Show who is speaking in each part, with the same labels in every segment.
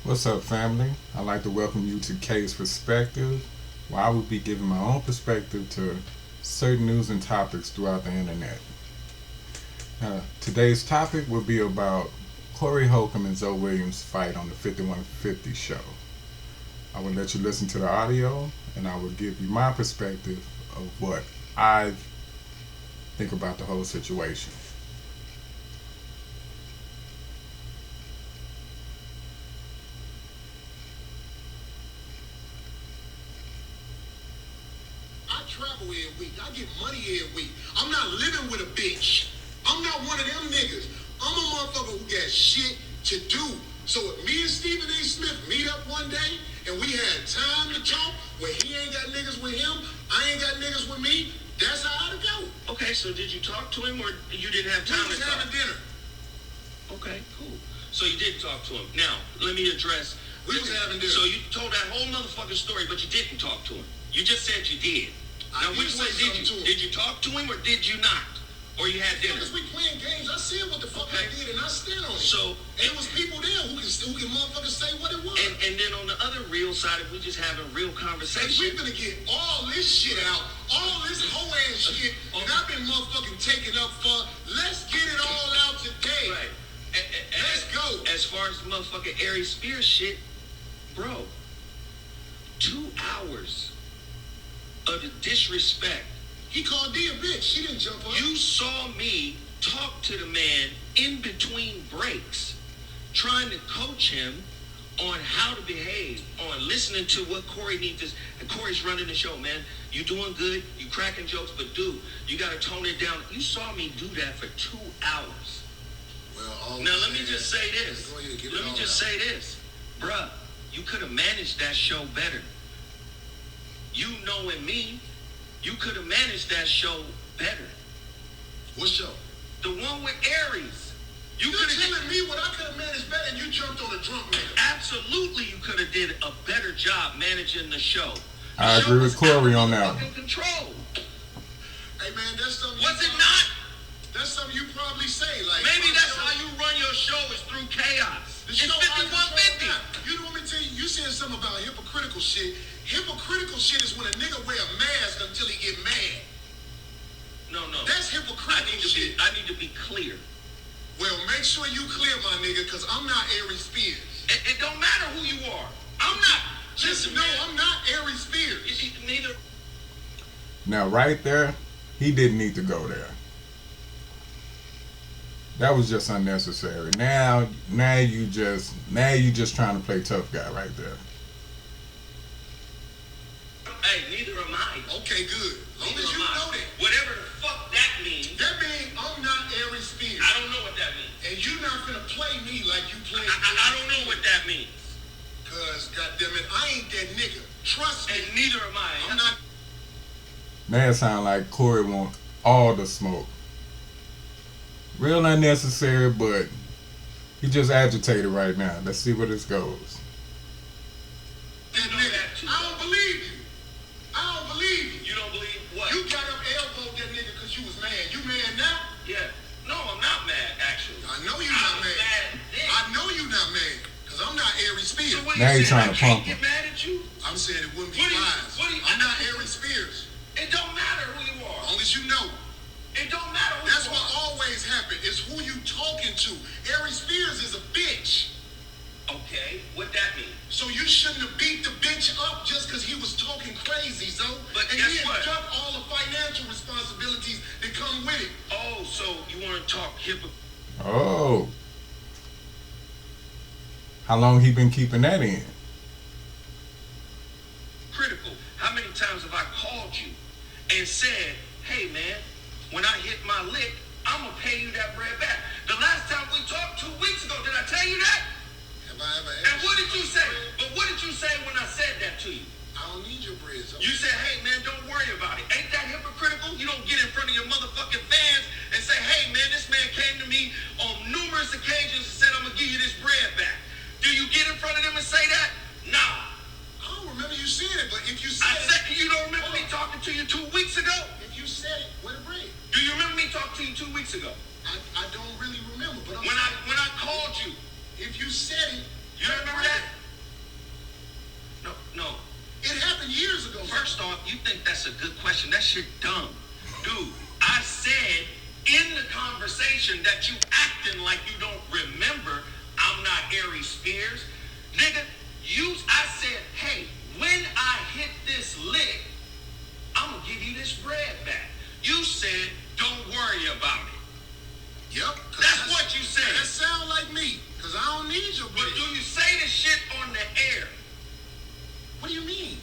Speaker 1: What's up, family? I'd like to welcome you to K's Perspective, where I will be giving my own perspective to certain news and topics throughout the internet. Today's topic will be about Corey Holcombe and Zoe Williams' fight on the 5150 show. I will let you listen to the audio, and I will give you my perspective of what I think about the whole situation.
Speaker 2: I travel every week. I get money every week. I'm not living with a bitch. I'm not one of them niggas. I'm a motherfucker who got shit to do. So if me and Stephen A. Smith meet up one day and we had time to talk where he ain't got niggas with him, I ain't got niggas with me, that's how it go.
Speaker 3: Okay, so did you talk to him or you didn't have
Speaker 2: We
Speaker 3: time
Speaker 2: was
Speaker 3: to talk?
Speaker 2: having dinner.
Speaker 3: Okay, cool. So you did talk to him. Now, let me address.
Speaker 2: We was having dinner.
Speaker 3: So you told that whole motherfucking story, but you didn't talk to him. You just said you did.
Speaker 2: I
Speaker 3: Now,
Speaker 2: did
Speaker 3: which
Speaker 2: say
Speaker 3: one did
Speaker 2: something to
Speaker 3: you?
Speaker 2: him.
Speaker 3: Did you talk to him or did you not? Or you had dinner?
Speaker 2: Because we playing games, I said what the fuck I
Speaker 3: Okay.
Speaker 2: did and I stand on it.
Speaker 3: So,
Speaker 2: and it was people there who can motherfuckers say what it was.
Speaker 3: and then on the other real side, if we just having real
Speaker 2: And
Speaker 3: conversation.
Speaker 2: we finna get all this shit out, all this whole ass shit that I've been motherfucking taking up for. Let's get it all out today.
Speaker 3: Right.
Speaker 2: Let's go.
Speaker 3: As far as the motherfucking Ari Spears shit, bro, 2 hours of the disrespect.
Speaker 2: He called D a bitch. She didn't jump up.
Speaker 3: You saw me talk to the man in between breaks, trying to coach him on how to behave, on listening to what Corey needs to. And Corey's running the show, man. You doing good, you cracking jokes, but dude, you gotta tone it down. You saw me do that for 2 hours.
Speaker 2: Well,
Speaker 3: Now let me just say this.
Speaker 2: Go ahead, get it
Speaker 3: Let me
Speaker 2: all
Speaker 3: just
Speaker 2: out.
Speaker 3: say this. Bruh, you could have managed that show better. You knowing me, you could have managed that show better.
Speaker 2: What show?
Speaker 3: The one with Aries. You
Speaker 2: You're
Speaker 3: could have
Speaker 2: telling me what I could have managed better and you jumped on a drunk nigga.
Speaker 3: absolutely you could have did a better job managing the show. The
Speaker 1: I
Speaker 3: show
Speaker 1: agree
Speaker 3: was
Speaker 1: with Corey
Speaker 3: out
Speaker 1: on
Speaker 3: of
Speaker 1: that.
Speaker 3: fucking control.
Speaker 2: Hey man, that's something.
Speaker 3: Was it not?
Speaker 2: That's something you probably say. Like
Speaker 3: Maybe
Speaker 2: my
Speaker 3: that's
Speaker 2: show-
Speaker 3: how you run your show is through chaos.
Speaker 2: The
Speaker 3: It's
Speaker 2: show I control
Speaker 3: 5150.
Speaker 2: now. You know what me tell you? You saying something about hypocritical shit. Hypocritical shit is when a nigga wear a mask until he get mad.
Speaker 3: No.
Speaker 2: That's
Speaker 3: I
Speaker 2: hypocritical
Speaker 3: need to
Speaker 2: shit.
Speaker 3: be clear.
Speaker 2: Well, make sure you clear, my nigga, because I'm not Ari Spears.
Speaker 3: It don't matter who you are. I'm not.
Speaker 2: Just
Speaker 3: Listen,
Speaker 2: know
Speaker 3: man,
Speaker 2: I'm not Ari Spears.
Speaker 3: neither.
Speaker 1: Now, right there, he didn't need to go there. That was just unnecessary. Now you just trying to play tough guy right there.
Speaker 3: Hey, neither am I.
Speaker 2: Okay, good. Long
Speaker 3: Neither
Speaker 2: as you
Speaker 3: am I.
Speaker 2: know that.
Speaker 3: Whatever the fuck that means,
Speaker 2: That means I'm not Ari Spears.
Speaker 3: I don't know what that means.
Speaker 2: And you're not gonna play me like you play.
Speaker 3: I don't know what that means.
Speaker 2: Cause goddammit, I ain't that nigga. Trust me.
Speaker 3: And neither am I.
Speaker 2: I'm not.
Speaker 1: Now it sound like Corey want all the smoke. Real unnecessary, but he just agitated right now. Let's see where this goes.
Speaker 2: That
Speaker 3: know
Speaker 2: nigga.
Speaker 3: that too.
Speaker 2: I don't believe you. I don't believe you.
Speaker 3: You don't believe what?
Speaker 2: You got up elbowed that nigga because you was mad. You mad now?
Speaker 3: Yeah. No, I'm not mad, actually.
Speaker 2: I know you
Speaker 3: I
Speaker 2: not
Speaker 3: was
Speaker 2: mad.
Speaker 3: mad then.
Speaker 2: I know you not mad. Because I'm not Ari Spears.
Speaker 3: So what
Speaker 1: Now
Speaker 3: you
Speaker 1: he
Speaker 3: saying?
Speaker 1: trying to
Speaker 3: I can't
Speaker 1: pump
Speaker 3: get
Speaker 1: him.
Speaker 3: mad at you?
Speaker 2: I'm saying it wouldn't be
Speaker 3: What do you-
Speaker 2: wise.
Speaker 3: what do you-
Speaker 2: I'm not Ari Spears.
Speaker 3: It don't matter who you are.
Speaker 2: As long as you know.
Speaker 3: It don't matter who
Speaker 2: That's
Speaker 3: you
Speaker 2: what
Speaker 3: are.
Speaker 2: always happens. It's who you talking to. Ari Spears is a bitch.
Speaker 3: Okay, what that mean?
Speaker 2: So you shouldn't have beat the bitch up just because he was talking crazy, so.
Speaker 3: But
Speaker 2: and
Speaker 3: guess
Speaker 2: he had
Speaker 3: what?
Speaker 2: ducked all the financial responsibilities that come with it.
Speaker 3: Oh, so you want to talk
Speaker 1: Oh. How long he been keeping that in?
Speaker 3: hypocritical? How many times have I called you and said, hey man, when I hit my lick, I'm going to pay you that bread back? The last time we talked 2 weeks ago, did I tell you that?
Speaker 2: Have I ever
Speaker 3: And what did you say? But what did you say when I said that to you?
Speaker 2: I don't need your bread, so.
Speaker 3: You said, hey man, don't worry about it. Ain't that hypocritical? You don't get in front of your motherfucking fans and say, hey man, this man came to me on numerous occasions and said, I'm gonna give you this bread back. Do you get in front of them and say that? Nah.
Speaker 2: I don't remember you saying it, but if you
Speaker 3: I
Speaker 2: said
Speaker 3: said, you don't remember me talking to you 2 weeks ago?
Speaker 2: if you said it, where the bread?
Speaker 3: Do you remember me talking to you 2 weeks ago?
Speaker 2: I don't really remember, but I'm
Speaker 3: When I called you,
Speaker 2: if you said it,
Speaker 3: You remember that? No.
Speaker 2: It happened years ago.
Speaker 3: First off, you think that's a good question. That shit dumb. Dude, I said in the conversation that you acting like you don't remember I'm not Aries Spears. Nigga, I said, hey, when I hit this lick, I'm gonna give you this bread back. You said, don't worry about it.
Speaker 2: Yep.
Speaker 3: That's what you said.
Speaker 2: That sound like me, because I don't need your bread.
Speaker 3: But do you say the shit on the air?
Speaker 2: What do you mean?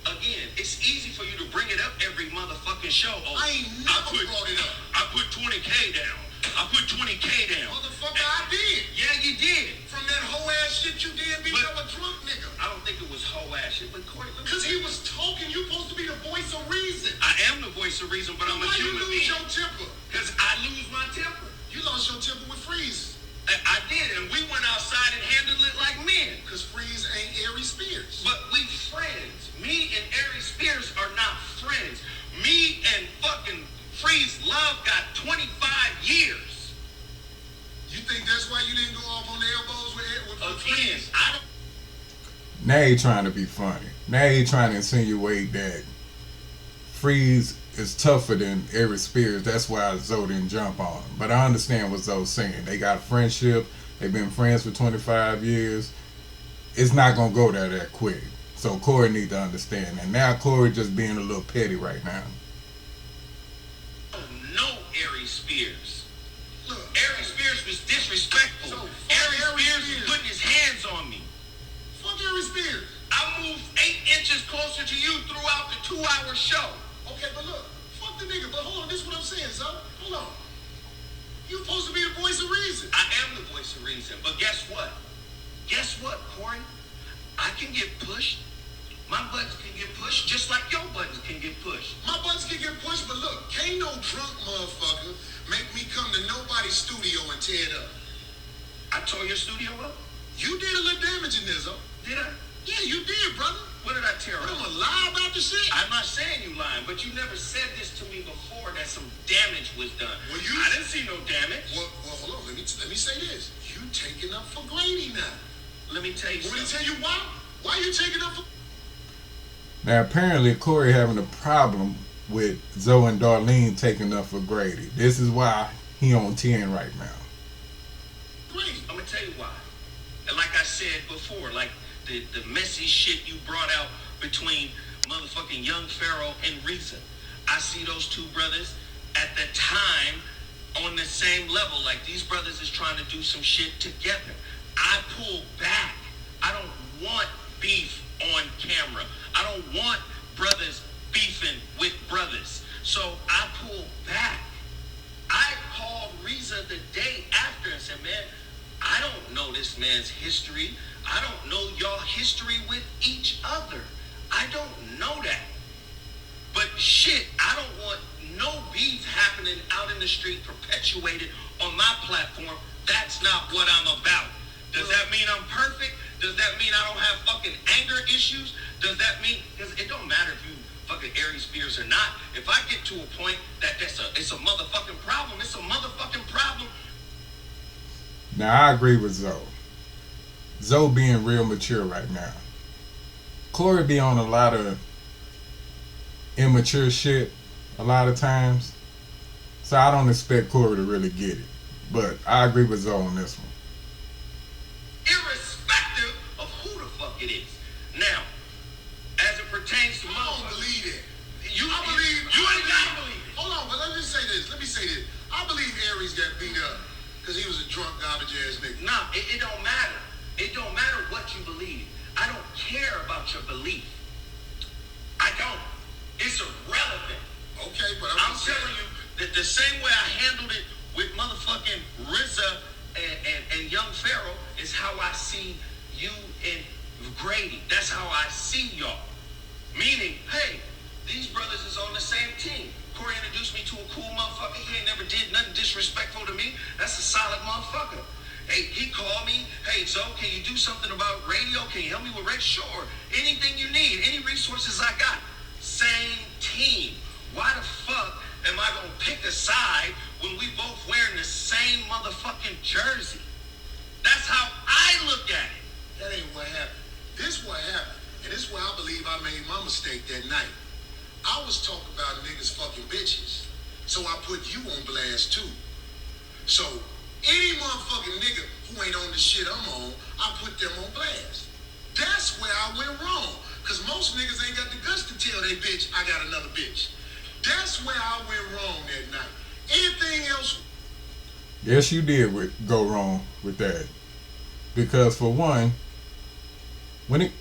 Speaker 3: Again, it's easy for you to bring it up every motherfucking show. Oh,
Speaker 2: I ain't never brought it up.
Speaker 3: I put 20K down. I put 20K down.
Speaker 2: Motherfucker, I did.
Speaker 3: Yeah, you did.
Speaker 2: From that whole ass shit you did, beat up a drunk nigga.
Speaker 3: I don't think it was whole ass shit, but Corey,
Speaker 2: because he was talking, you supposed to be the voice of reason.
Speaker 3: I am the voice of reason, but I'm a human being.
Speaker 2: Why you lose your temper?
Speaker 3: Because I lose my temper.
Speaker 2: You lost your temper with Freeze.
Speaker 3: I did, and we went outside and handled it like men.
Speaker 2: Because Freeze ain't Aries Spears.
Speaker 3: But we friends. Me and Aries Spears are not friends. Me and fucking Freeze Love got 25 years.
Speaker 2: You think that's why you didn't go off on the elbows with Freeze?
Speaker 3: I don't.
Speaker 1: Now he trying to be funny. Now he trying to insinuate that Freeze is tougher than Aries Spears. That's why Zoe didn't jump on him. But I understand what Zoe's saying. They got a friendship. They've been friends for 25 years. It's not going to go there that quick. So Corey need to understand. And now Corey just being a little petty right now.
Speaker 3: No Aries Spears.
Speaker 2: Look,
Speaker 3: Aries Spears was disrespectful.
Speaker 2: So,
Speaker 3: Aries Spears was putting his hands on me.
Speaker 2: Fuck Aries Spears.
Speaker 3: I moved 8 inches closer to you throughout the 2-hour show.
Speaker 2: Okay, but look, fuck the nigga. But hold on, this is what I'm saying, so hold on. You supposed to be the voice of reason.
Speaker 3: I am the voice of reason, but guess what? Guess what, Corey? I can get pushed. My buttons can get pushed just like your buttons can get pushed.
Speaker 2: My buttons can get pushed, but look, can't no drunk motherfucker make me come to nobody's studio and tear it up.
Speaker 3: I tore your studio up?
Speaker 2: You did a little damage in this, though.
Speaker 3: Did I?
Speaker 2: Yeah, you did, brother.
Speaker 3: What did I tear
Speaker 2: What,
Speaker 3: up?
Speaker 2: I'm gonna lie about the shit?
Speaker 3: I'm not saying you lying, but you never said this to me before that some damage was done.
Speaker 2: Well,
Speaker 3: I didn't see no damage.
Speaker 2: Well, hold on. Let me say this. You taking up for Grady now.
Speaker 3: Let me tell you
Speaker 2: Want me to
Speaker 3: something.
Speaker 2: tell you why? Why you taking up for...
Speaker 1: Now apparently Corey having a problem with Zoe and Darlene taking up for Grady. This is why he on 10 right now.
Speaker 2: Grady?
Speaker 3: I'm gonna tell you why. And like I said before, like the messy shit you brought out between motherfucking Young Pharaoh and Risa. I see those two brothers at the time on the same level. Like these brothers is trying to do some shit together. I pull back. I don't want beef on camera. I don't want brothers beefing with brothers. So I pull back. I called Risa the day after and said, man, I don't know this man's history. I don't know y'all history with each other. I don't know that. But shit, I don't want no beef happening out in the street perpetuated on my platform. That's not what I'm about. Does that mean I'm perfect? Does that mean I don't have fucking anger issues? Does that mean, because it don't matter if you fucking Aries Spears or not. If I get to a point that it's a motherfucking problem, it's a motherfucking problem.
Speaker 1: Now I agree with Zoe. Zoe being real mature right now. Corey be on a lot of immature shit a lot of times. So I don't expect Corey to really get it. But I agree with Zoe on this one.
Speaker 3: Irrespective of who the fuck it is. Now, as it pertains to
Speaker 2: I don't believe it.
Speaker 3: You
Speaker 2: I believe...
Speaker 3: You ain't gotta believe it.
Speaker 2: Hold on, but let me say this. I believe Aries got beat up because he was a drunk, garbage-ass nigga.
Speaker 3: Nah, it don't matter. It don't matter what you believe. I don't care about your belief. I don't. It's irrelevant.
Speaker 2: Okay, but
Speaker 3: I'm telling you that the same way I handled it with motherfucking RZA and Young Pharaoh is how I see you and Grady. That's how I see y'all. Meaning, hey, these brothers is on the same team. Corey introduced me to a cool motherfucker. He ain't never did nothing disrespectful to me. That's a solid motherfucker. Hey, he called me. Hey, Zoe, can you do something about radio? Can you help me with radio? Sure. Anything you need, any resources I got. Same team. Why the fuck am I gonna pick a side when we both wearing the same motherfucking jersey? That's how I look at it.
Speaker 2: That ain't what happened. This what happened. And this is where I believe I made my mistake that night. I was talking about niggas fucking bitches. So I put you on blast too. So any motherfucking nigga who ain't on the shit I'm on, I put them on blast. That's where I went wrong. Cause most niggas ain't got the guts to tell they bitch, I got another bitch. That's where I went wrong that night. Anything else?
Speaker 1: Yes, you did go wrong with that. Because for one, when it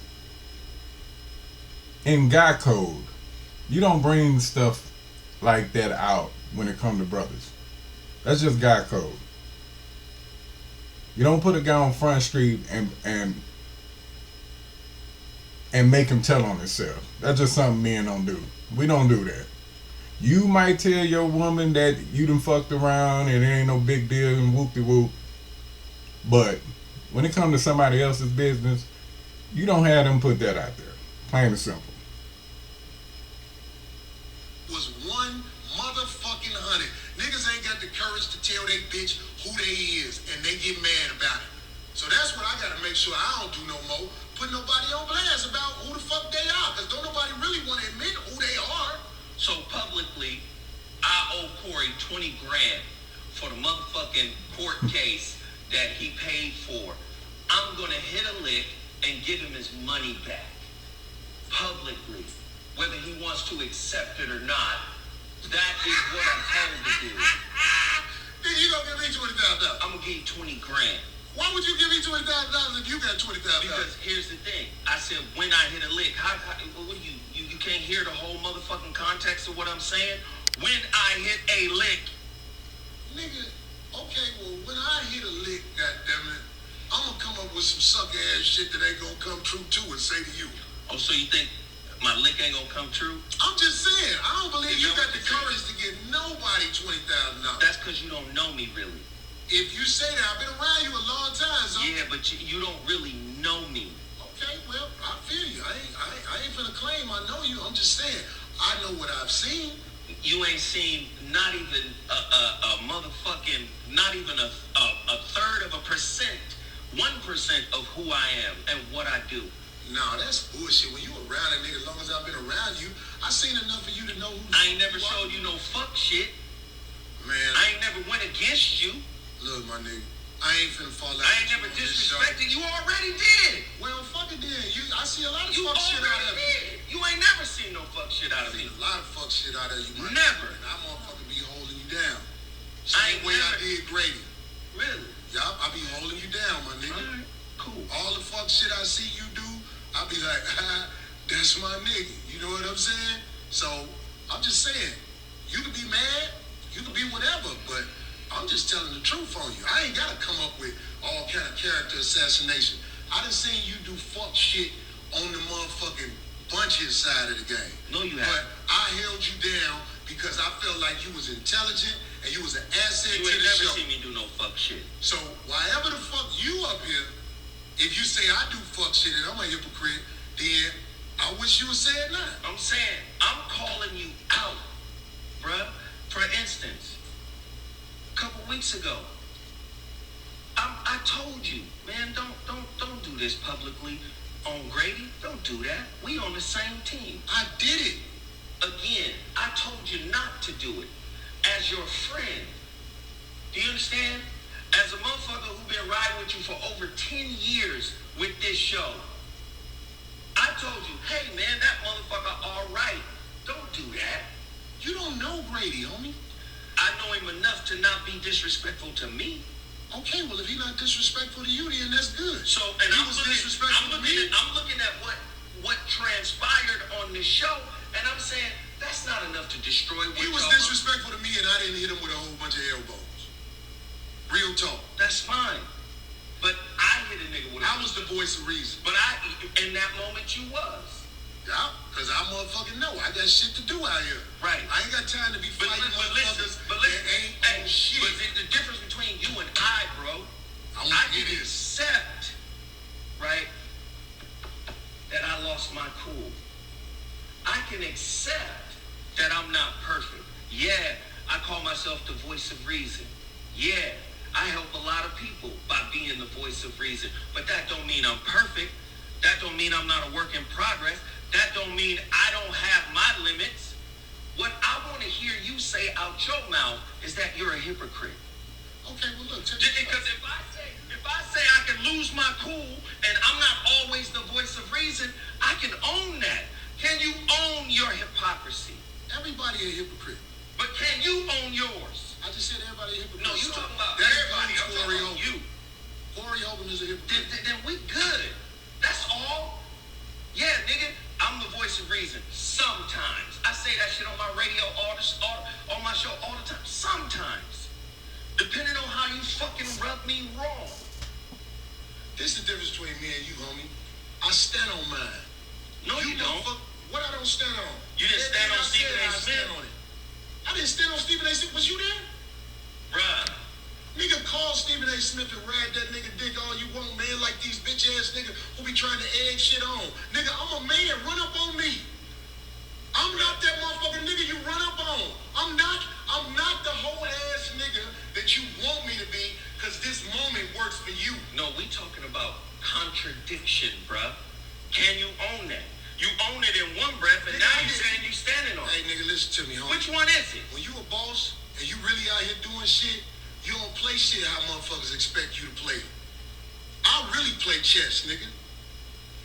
Speaker 1: in guy code, you don't bring stuff like that out when it comes to brothers. That's just guy code. You don't put a guy on Front Street and make him tell on himself. That's just something men don't do. We don't do that. You might tell your woman that you done fucked around and it ain't no big deal and whoop-de-whoop. But when it comes to somebody else's business, you don't have them put that out there. Plain and simple.
Speaker 2: Was one motherfucking hundred. Niggas ain't got the courage to tell they bitch who they is, and they get mad about it. So that's what I gotta make sure I don't do no more. Put nobody on blast about who the fuck they are, cause don't nobody really want to admit who they are.
Speaker 3: So publicly, I owe Corey 20 grand for the motherfucking court case that he paid for. I'm gonna hit a lick and give him his money back. Publicly. Whether he wants to accept it or not, that is what I'm told to do.
Speaker 2: Then you gonna give me $20,000?
Speaker 3: I'm gonna give you 20 grand.
Speaker 2: Why would you give me $20,000 if you got $20,000?
Speaker 3: Because here's the thing. I said when I hit a lick. What you can't hear the whole motherfucking context of what I'm saying? When I hit a lick.
Speaker 2: Nigga, okay, well, when I hit a lick, goddammit, I'm gonna come up with some sucker ass shit that ain't gonna come true too and say to you.
Speaker 3: Oh, so you think my lick ain't gonna come true?
Speaker 2: I'm just saying, I don't believe you got the courage to give nobody $20,000.
Speaker 3: That's because you don't know me really.
Speaker 2: If you say that, I've been around you a long time, so.
Speaker 3: Yeah, but you don't really know me.
Speaker 2: Okay, well, I feel you. I ain't finna claim I know you. I'm just saying, I know what I've seen.
Speaker 3: You ain't seen not even a motherfucking, not even a third of a percent, 1% of who I am and what I do.
Speaker 2: Nah, that's bullshit. When you around a nigga, as long as I've been around you, I seen enough of you to know who
Speaker 3: I ain't never showed you no fuck shit.
Speaker 2: Man,
Speaker 3: I ain't never went against you.
Speaker 2: Look, my nigga, I ain't finna fall out.
Speaker 3: I ain't never disrespected. You already did.
Speaker 2: Well, fuck it then. I see a lot of
Speaker 3: You
Speaker 2: fuck shit out of
Speaker 3: did. You ain't never seen no fuck shit out of me.
Speaker 2: A lot of fuck shit out of you, my
Speaker 3: Never.
Speaker 2: nigga. And I motherfucking be holding you down.
Speaker 3: I
Speaker 2: Same
Speaker 3: ain't
Speaker 2: way
Speaker 3: never.
Speaker 2: I did Grady.
Speaker 3: Really?
Speaker 2: Yup, I be holding you down, my nigga.
Speaker 3: All right, cool.
Speaker 2: All the fuck shit I see you do, I be like, that's my nigga. You know what I'm saying? So, I'm just saying, you can be mad, you can be whatever, but I'm just telling the truth on you. I ain't gotta come up with all kind of character assassination. I done seen you do fuck shit on the motherfucking bunches side of the game.
Speaker 3: No, you
Speaker 2: But
Speaker 3: haven't.
Speaker 2: I held you down because I felt like you was intelligent and you was an asset
Speaker 3: You
Speaker 2: to
Speaker 3: ain't
Speaker 2: the
Speaker 3: never
Speaker 2: show.
Speaker 3: seen me do no fuck shit.
Speaker 2: So, whatever the fuck you up here, if you say I do fuck shit and I'm a hypocrite, then I wish you would say it now.
Speaker 3: I'm saying, I'm calling you out, bruh. For instance, a couple weeks ago, I told you, man, don't do this publicly on Grady. Don't do that. We on the same team.
Speaker 2: I did it.
Speaker 3: Again, I told you not to do it. As your friend. Do you understand? As a motherfucker who been riding with you for over 10 years with this show, I told you, hey man, that motherfucker all right. Don't do that.
Speaker 2: You don't know Grady, homie.
Speaker 3: I know him enough to not be disrespectful to me.
Speaker 2: Okay, well if he's not disrespectful to you, then that's good.
Speaker 3: So, and
Speaker 2: He
Speaker 3: I'm
Speaker 2: was
Speaker 3: looking,
Speaker 2: disrespectful to me.
Speaker 3: I'm looking at what transpired on this show, and I'm saying that's not enough to destroy what
Speaker 2: He was
Speaker 3: y'all-
Speaker 2: disrespectful to me and I didn't hit him with a whole bunch of elbows. Real talk.
Speaker 3: That's fine. But I hit a nigga with a
Speaker 2: I was the voice of reason.
Speaker 3: But in that moment you was.
Speaker 2: Yeah, because I motherfucking know. I got shit to do out here.
Speaker 3: Right.
Speaker 2: I ain't got time to be
Speaker 3: But
Speaker 2: fighting motherfuckers
Speaker 3: listen,
Speaker 2: that ain't
Speaker 3: hey,
Speaker 2: on shit.
Speaker 3: But the difference between you and I, bro,
Speaker 2: I
Speaker 3: I
Speaker 2: get
Speaker 3: can
Speaker 2: it.
Speaker 3: accept, right, that I lost my cool. I can accept that I'm not perfect. Yeah, I call myself the voice of reason. Yeah, I help a lot of people by being the voice voice of reason. But that don't mean I'm perfect. That don't mean I'm not a work in progress. That don't mean I don't have my limits. What I want to hear you say out your mouth is that you're a hypocrite.
Speaker 2: Okay, well look,
Speaker 3: Because if I say I can lose my cool and I'm not always the voice of reason, I can own that. Can you own your hypocrisy?
Speaker 2: everybody a hypocrite.
Speaker 3: But can you own yours?
Speaker 2: I just said everybody a hypocrite.
Speaker 3: No, you talking about
Speaker 2: That
Speaker 3: everybody. I'm
Speaker 2: includes
Speaker 3: talking about you.
Speaker 2: Corey Holcombe is a hypocrite.
Speaker 3: Then we good. That's all. Yeah, nigga, I'm the voice of reason. Sometimes. I say that shit on my radio, on my show all the time. Sometimes. Depending on how you fucking rub me wrong.
Speaker 2: This is the difference between me and you, homie. I stand on mine.
Speaker 3: No, you don't.
Speaker 2: What I don't stand on?
Speaker 3: You didn't stand on Stephen A. Smith?
Speaker 2: I didn't stand on Stephen A. Smith. Was you there?
Speaker 3: Bruh.
Speaker 2: Nigga, call Stephen A. Smith and ride that nigga dick all you want, man, like these bitch ass niggas who be trying to egg shit on. Nigga, I'm a man. Run up on me. I'm not that motherfucking nigga you run up on. I'm not the whole ass nigga that you want me to be, because this moment works for you.
Speaker 3: No, we talking about contradiction, bruh. Can you own that? You own it in one breath, and
Speaker 2: Nigga,
Speaker 3: now you saying you standing on it.
Speaker 2: Hey, nigga, listen to me, homie.
Speaker 3: Which one is it?
Speaker 2: When you a boss and you really out here doing shit, you don't play shit how motherfuckers expect you to play it. I really play chess, nigga.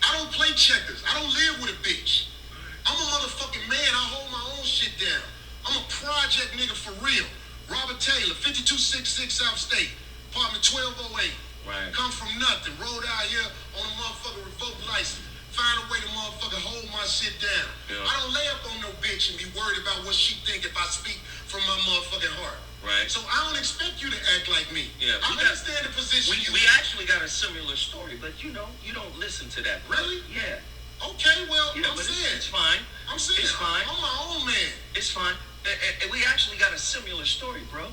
Speaker 2: I don't play checkers. I don't live with a bitch. I'm a motherfucking man. I hold my own shit down. I'm a project nigga for real. Robert Taylor, 5266 South State, apartment 1208.
Speaker 3: Right.
Speaker 2: Come from nothing. Rode out here on a motherfucking revoked license. Find a way to motherfucking hold my shit down.
Speaker 3: Yeah.
Speaker 2: I don't lay up on no bitch and be worried about what she think if I speak from my motherfucking heart.
Speaker 3: Right.
Speaker 2: So I don't expect you to act like me.
Speaker 3: Yeah,
Speaker 2: I understand the position you
Speaker 3: we
Speaker 2: in.
Speaker 3: actually got a similar story, but you know, you don't listen to that. Bro.
Speaker 2: Really?
Speaker 3: Yeah.
Speaker 2: Okay, well,
Speaker 3: Yeah,
Speaker 2: I'm
Speaker 3: but
Speaker 2: saying.
Speaker 3: it's fine.
Speaker 2: I'm saying.
Speaker 3: It's fine.
Speaker 2: I'm my own man.
Speaker 3: It's fine. We actually got a similar story, bro.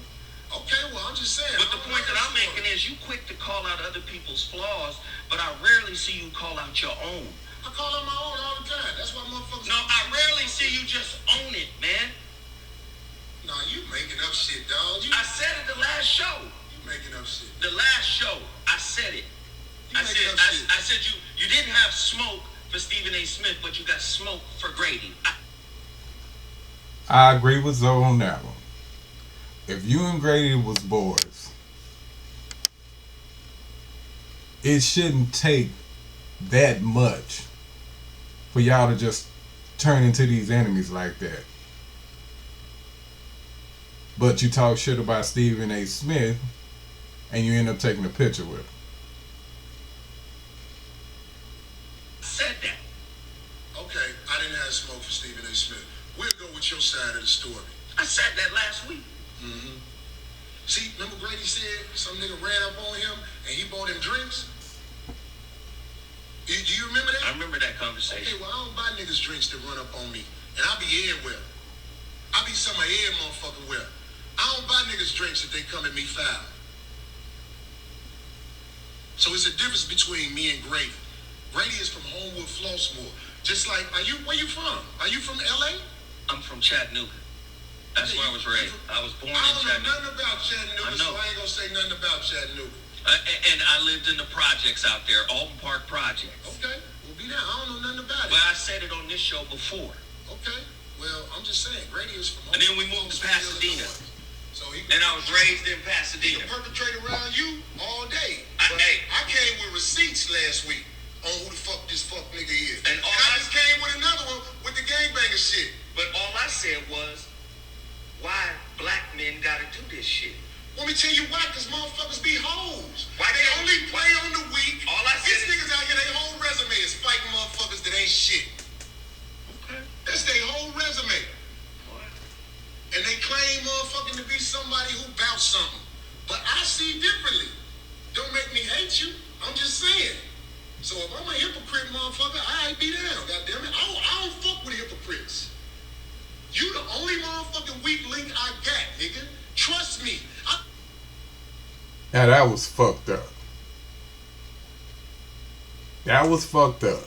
Speaker 2: Okay, well, I'm just saying.
Speaker 3: But the point that I'm making is you quick to call out other people's flaws, but I rarely see you call out your own.
Speaker 2: I call out my own all the time. That's why motherfuckers...
Speaker 3: No, I rarely see you just own it, man.
Speaker 2: Nah, you making up shit, dog.
Speaker 3: I said it the last show.
Speaker 2: You making up shit.
Speaker 3: The last show, I said it.
Speaker 2: You making up shit.
Speaker 3: I said you didn't have smoke for Stephen A. Smith, but you got smoke for Grady.
Speaker 1: I agree with Zoe on that one. If you and Grady was boys, it shouldn't take that much for y'all to just turn into these enemies like that. But you talk shit about Stephen A. Smith and you end up taking a picture with him.
Speaker 3: Said that.
Speaker 2: Okay, I didn't have smoke for Stephen A. Smith. We'll go with your side of the story.
Speaker 3: I said that last week.
Speaker 2: Mm-hmm. See, remember Grady said some nigga ran up on him and he bought him drinks? Do you remember that?
Speaker 3: I remember that conversation.
Speaker 2: Okay, well, I don't buy niggas drinks that run up on me. And I be everywhere. I be somewhere every motherfucking where. I don't buy niggas drinks if they come at me foul. So it's a difference between me and Grady. Grady is from Homewood, Flossmoor. Just like, where you from? Are you from L.A.?
Speaker 3: I'm from Chattanooga. That's where I was raised. I was born in
Speaker 2: I don't know
Speaker 3: Chattanooga.
Speaker 2: nothing about Chattanooga, so I ain't gonna say nothing about Chattanooga.
Speaker 3: And I lived in the projects out there, Alton Park projects.
Speaker 2: Okay, we'll be there. I don't know nothing about it.
Speaker 3: But I said it on this show before.
Speaker 2: Okay, well, I'm just saying, Grady is from
Speaker 3: And then we moved to Pasadena.
Speaker 2: So
Speaker 3: and I was raised in
Speaker 2: He
Speaker 3: Pasadena.
Speaker 2: can perpetrate around you all day.
Speaker 3: Hey.
Speaker 2: I came with receipts last week on who the fuck this fuck nigga is.
Speaker 3: And
Speaker 2: I just came with another one with the gangbanger shit.
Speaker 3: But all I said was, why black men gotta do this shit?
Speaker 2: Let me tell you why, because motherfuckers be hoes.
Speaker 3: Why
Speaker 2: they only play on the weak.
Speaker 3: All I said
Speaker 2: These niggas out here, their whole resume is fighting motherfuckers that ain't shit.
Speaker 3: Okay.
Speaker 2: That's their whole resume. And they claim motherfucking to be somebody who bout something. But I see differently. Don't make me hate you. I'm just saying. So if I'm a hypocrite motherfucker, I ain't be down, goddammit. I don't fuck with hypocrites. You the only motherfucking weak link I got, nigga. Trust me.
Speaker 1: Now that was fucked up. That was fucked up.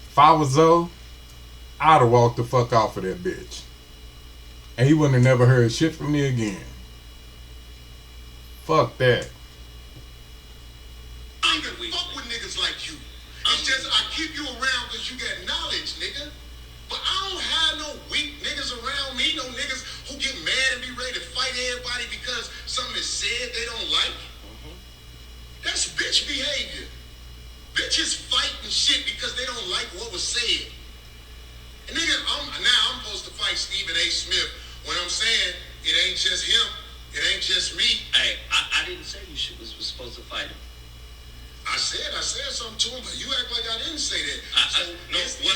Speaker 1: If I was Zoe, I'd have walked the fuck off of that bitch. And he wouldn't have never heard shit from me again. Fuck that.
Speaker 2: keep you around because you got knowledge, nigga. But I don't have no weak niggas around me, no niggas who get mad and be ready to fight everybody because something is said they don't like. That's bitch behavior. Bitches fighting shit because they don't like what was said. And nigga, I'm supposed to fight Stephen A. Smith when I'm saying it ain't just him, it ain't just me.
Speaker 3: Hey, I didn't say you was supposed to fight him.
Speaker 2: I said something to him, but you act like I didn't say that.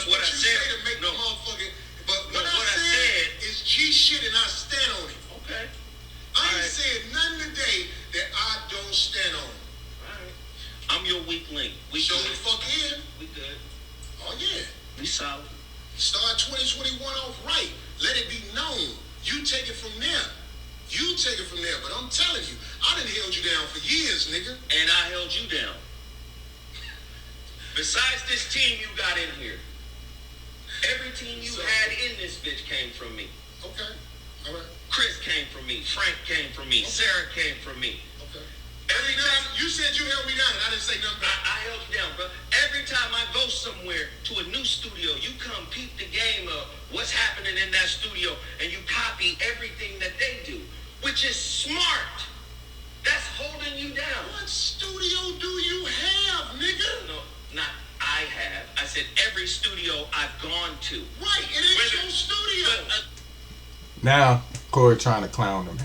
Speaker 3: What I said
Speaker 2: to make the motherfucking. But what I said is G shit, and I stand on it.
Speaker 3: Okay.
Speaker 2: I ain't said nothing today that I don't stand on.
Speaker 3: All right. I'm your weak link. We
Speaker 2: Show
Speaker 3: good.
Speaker 2: the fuck in.
Speaker 3: We good.
Speaker 2: Oh yeah.
Speaker 3: We solid.
Speaker 2: Start 2021 off right. Let it be known. You take it from there. You take it from there. But I'm telling you, I done held you down for years, nigga.
Speaker 3: And I held you down. Besides this team you got in here, every team you had in this bitch came from me.
Speaker 2: Okay. All right.
Speaker 3: Chris came from me. Frank came from me.
Speaker 2: Okay.
Speaker 3: Sarah came from me.
Speaker 2: Okay.
Speaker 3: Every time
Speaker 2: You said you held me down, and I didn't say nothing back.
Speaker 3: I held you down, bro. Every time I go somewhere to a new studio, you come peep the game of what's happening in that studio, and you copy everything that they do, which is smart. That's holding you down.
Speaker 2: What studio do you have, nigga?
Speaker 3: No, not I have. I said every studio I've gone to.
Speaker 2: Right, it ain't your studio.
Speaker 1: Now, Corey trying to clown the man.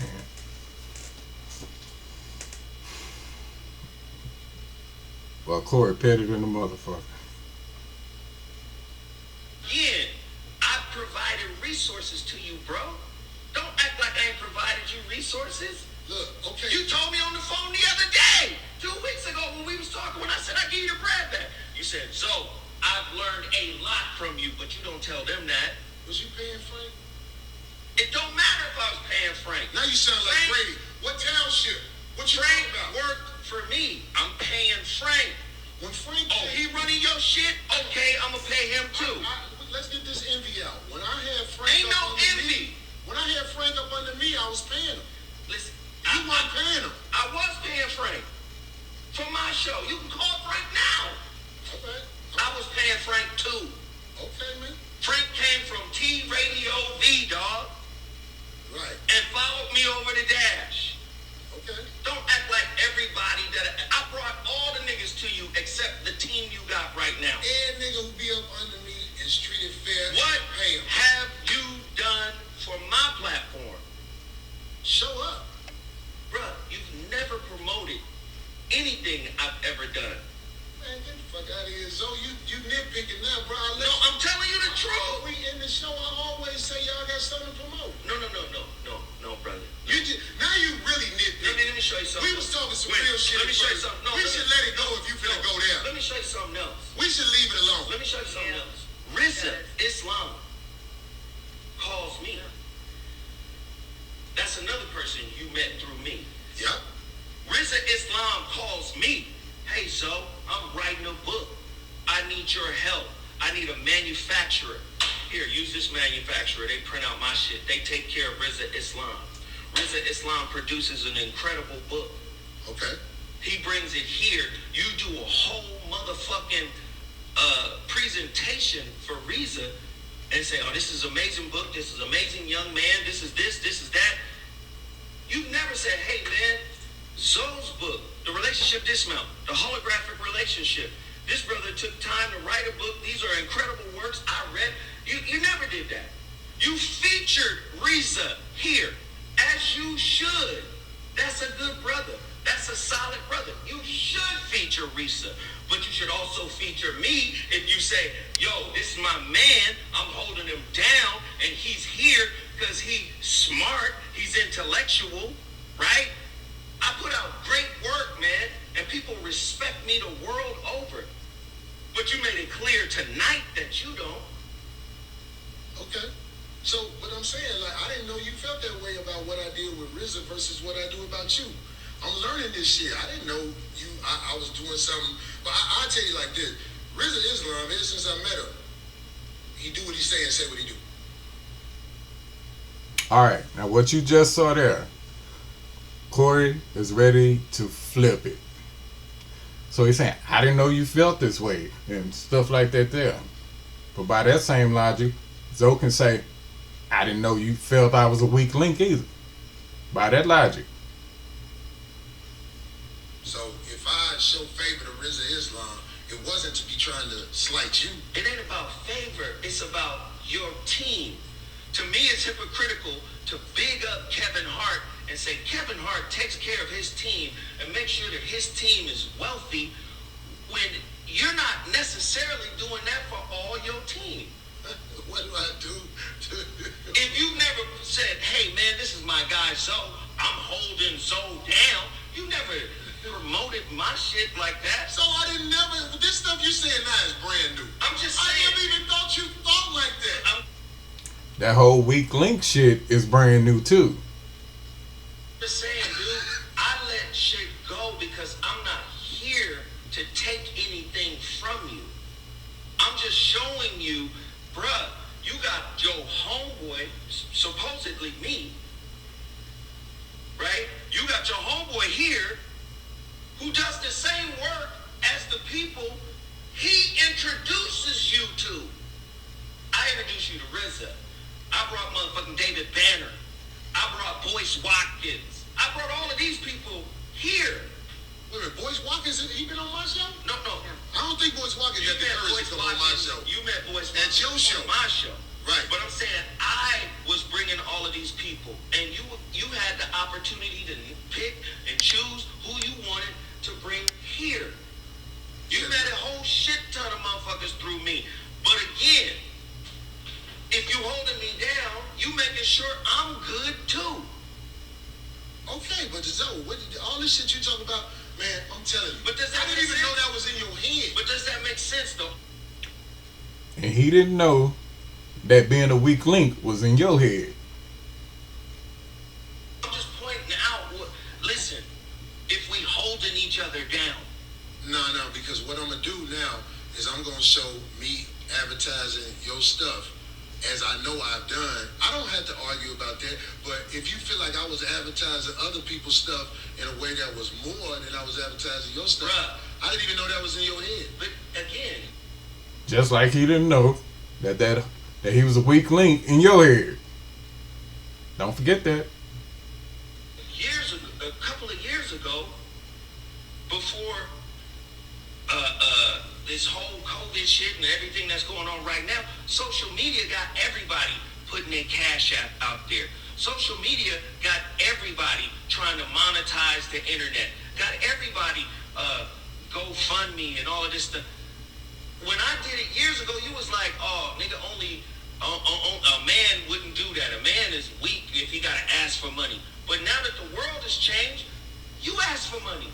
Speaker 1: Well, Corey petty than the motherfucker.
Speaker 3: Again, I've provided resources to you, bro. Don't act like I ain't provided you resources.
Speaker 2: Look, okay.
Speaker 3: You told me on the phone the other day, 2 weeks ago when we was talking, when I said I give you the bread back. You said, so I've learned a lot from you, but you don't tell them that.
Speaker 2: Was you paying Frank?
Speaker 3: It don't matter if I was paying Frank.
Speaker 2: Now you sound like
Speaker 3: Frank-
Speaker 2: Brady. What township? What you
Speaker 3: Frank
Speaker 2: talking about?
Speaker 3: worked for me. I'm paying Frank.
Speaker 2: When Frank
Speaker 3: Oh, he running your shit? Okay, I'm gonna pay him too.
Speaker 2: Let's get this envy out. When I had Frank
Speaker 3: Ain't
Speaker 2: up
Speaker 3: no
Speaker 2: under
Speaker 3: envy.
Speaker 2: me, when I had Frank up under me, I was paying him.
Speaker 3: Listen,
Speaker 2: You weren't paying him.
Speaker 3: I was paying Frank for my show. You can call Frank now.
Speaker 2: Okay.
Speaker 3: I was paying Frank too.
Speaker 2: Okay, man.
Speaker 3: Frank came from T Radio V, dog,
Speaker 2: Right.
Speaker 3: and followed me over the dash.
Speaker 2: Okay.
Speaker 3: Don't act like everybody that I brought all the niggas to you except the team you got right now.
Speaker 2: Every nigga who be up under me is treated fair.
Speaker 3: What
Speaker 2: Pay him.
Speaker 3: have you done for my platform?
Speaker 2: Show up.
Speaker 3: Bruh, you've never promoted anything I've ever done.
Speaker 2: Man, get the fuck out of here. So you nitpicking now, bro.
Speaker 3: No, I'm telling you the truth.
Speaker 2: We in the show, I always say y'all got something to promote.
Speaker 3: No, brother.
Speaker 2: You just, now you really nitpicking.
Speaker 3: Let me show you something.
Speaker 2: We was talking some
Speaker 3: Wait,
Speaker 2: real shit.
Speaker 3: let me show you
Speaker 2: first.
Speaker 3: something. No,
Speaker 2: we should let it go if you finna go there.
Speaker 3: Let me show you something else.
Speaker 2: We should leave it alone.
Speaker 3: Let me show you something else. RZA Islam calls me. That's another person you met through me.
Speaker 2: Yep.
Speaker 3: RZA Islam calls me. Hey, so I'm writing a book. I need your help. I need a manufacturer. Here, use this manufacturer. They print out my shit. They take care of RZA Islam. RZA Islam produces an incredible book.
Speaker 2: Okay.
Speaker 3: He brings it here. You do a whole motherfucking presentation for RZA and say, oh, this is amazing book. This is amazing young man. This is that. You never said, hey, man, Zoe's book, The Relationship Dismount, The Holographic Relationship. This brother took time to write a book. These are incredible works. I read. You never did that. You featured RZA here, as you should. That's a good brother. That's a solid brother. You should feature RZA, but you should also feature me if you say, yo, this is my man. I'm holding him down, and he's here because he's smart. He's intellectual, right? I put out great work, man, and people respect me the world over. But you made it clear tonight that you don't.
Speaker 2: Okay. So, but I'm saying, like, I didn't know you felt that way about what I did with RZA versus what I do about you. I'm learning this shit. I didn't know you. I was doing something. But I'll tell you like this. RZA Islam, ever since I met him, he do what he say and say what he do.
Speaker 1: All right, now what you just saw there, Corey is ready to flip it. So he's saying, I didn't know you felt this way and stuff like that there. But by that same logic, Zoe can say, I didn't know you felt I was a weak link either. By that logic.
Speaker 2: So if I show favor to Rizza Islam, it wasn't to be trying to slight you.
Speaker 3: It ain't about favor. It's about your team. To me, it's hypocritical to big up Kevin Hart and say Kevin Hart takes care of his team and makes sure that his team is wealthy when you're not necessarily doing that for all your team.
Speaker 2: What do I do?
Speaker 3: If you never said, hey man, this is my guy Zoe, I'm holding Zoe down, you never promoted my shit like that.
Speaker 2: So I didn't never, this stuff you saying now is brand new.
Speaker 3: I'm just
Speaker 2: I
Speaker 3: saying.
Speaker 2: never even thought you thought like that.
Speaker 1: That whole weak link shit is brand new too.
Speaker 3: Just saying, dude, I let shit go because I'm not here to take anything from you. I'm just showing you, bruh, you got your homeboy, supposedly me, right? You got your homeboy here who does the same work as the people he introduces you to. I introduced you to RZA. I brought motherfucking David Banner. I brought Boyce Watkins. I brought all of these people here.
Speaker 2: Wait a minute, Boyce Watkins, he been on my show?
Speaker 3: No.
Speaker 2: I don't think Boyce Watkins had the courage to come on my show.
Speaker 3: You met Boyce
Speaker 2: At
Speaker 3: Watkins
Speaker 2: your show.
Speaker 3: on my show.
Speaker 2: Right.
Speaker 3: But I'm saying I was bringing all of these people, and you had the opportunity to pick and choose who you wanted to bring here. You met a whole shit ton of motherfuckers through me. But again, if you holding me down, you making sure I'm good too.
Speaker 2: Okay, but Zoe, all this shit you talking about, man, I'm telling you.
Speaker 3: But does that
Speaker 2: I didn't
Speaker 3: make
Speaker 2: even know
Speaker 3: sense?
Speaker 2: that was in your head.
Speaker 3: But does that make sense though?
Speaker 1: And he didn't know that being a weak link was in your head.
Speaker 3: I'm just pointing out. Listen, if we holding each other down.
Speaker 2: No, because what I'm gonna do now is I'm gonna show me advertising your stuff as I know I've done. I don't have to argue about that, but if you feel like I was advertising other people's stuff in a way that was more than I was advertising your stuff,
Speaker 3: Bruh.
Speaker 2: I didn't even know that was in your head.
Speaker 3: But again,
Speaker 1: Just like he didn't know that he was a weak link in your head. Don't forget that.
Speaker 3: a couple of years ago, before this whole COVID shit and everything that's going on right now, social media got everybody putting their cash app out there. Social media got everybody trying to monetize the internet. Got everybody GoFundMe and all of this stuff. When I did it years ago, you was like, oh, nigga, only a man wouldn't do that. A man is weak if he got to ask for money. But now that the world has changed, you ask for money.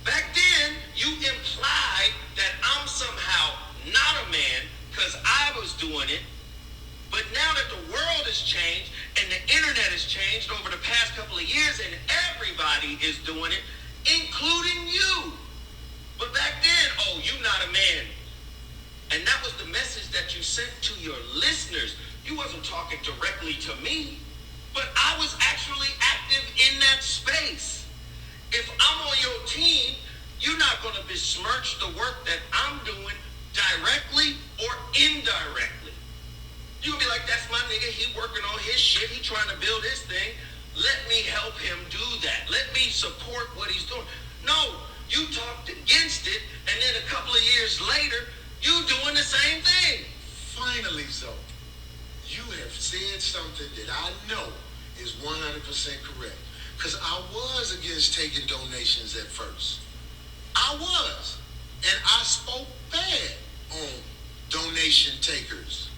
Speaker 3: Back then, you implied that I'm somehow not a man because I was doing it. But now that the world has changed and the internet has changed over the past couple of years and everybody is doing it, including you. But back then, oh, you not a man. And that was the message that you sent to your listeners. You wasn't talking directly to me, but I was actually active in that space. If I'm on your team, you're not going to besmirch the work that I'm doing directly or indirectly. You're going to be like, that's my nigga. He working on his shit. He trying to build his thing. Let me help him do that. Let me support what he's doing. No, you talked against it, and then a couple of years later, you doing the same thing.
Speaker 2: Finally, Zoe, you have said something that I know is 100% correct. Because I was against taking donations at first. I was. And I spoke bad on donation takers.